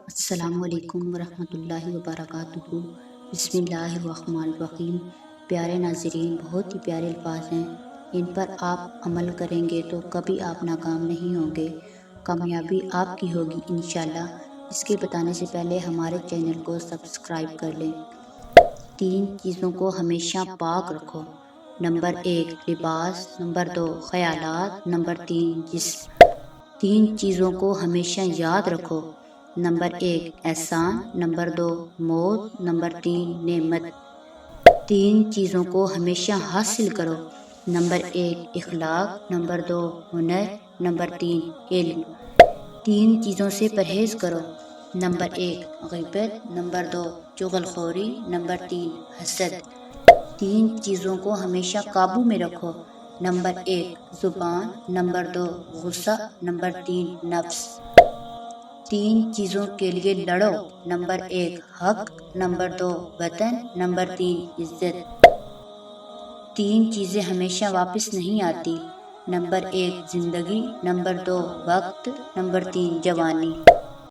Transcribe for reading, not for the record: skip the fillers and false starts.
السلام علیکم ورحمۃ اللہ وبرکاتہ۔ بسم اللہ الرحمن الرحیم۔ پیارے ناظرین، بہت ہی پیارے الفاظ ہیں، ان پر آپ عمل کریں گے تو کبھی آپ ناکام نہیں ہوں گے، کامیابی آپ کی ہوگی انشاءاللہ۔ اس کے بتانے سے پہلے ہمارے چینل کو سبسکرائب کر لیں۔ 3 چیزوں کو ہمیشہ پاک رکھو۔ نمبر 1 لباس، نمبر 2 خیالات، نمبر 3 جسم۔ 3 چیزوں کو ہمیشہ یاد رکھو۔ نمبر 1 احسان، نمبر 2 موت، نمبر 3 نعمت۔ 3 چیزوں کو ہمیشہ حاصل کرو۔ نمبر 1 اخلاق، نمبر 2 ہنر، نمبر 3 علم۔ 3 چیزوں سے پرہیز کرو۔ نمبر 1 غیبت، نمبر 2 چغل خوری، نمبر 3 حسد۔ 3 چیزوں کو ہمیشہ قابو میں رکھو۔ نمبر 1 زبان، نمبر 2 غصہ، نمبر 3 نفس۔ 3 چیزوں کے لیے لڑو۔ نمبر 1 حق، نمبر 2 وطن، نمبر 3 عزت۔ 3 چیزیں ہمیشہ واپس نہیں آتی۔ نمبر 1 زندگی، نمبر 2 وقت، نمبر 3 جوانی۔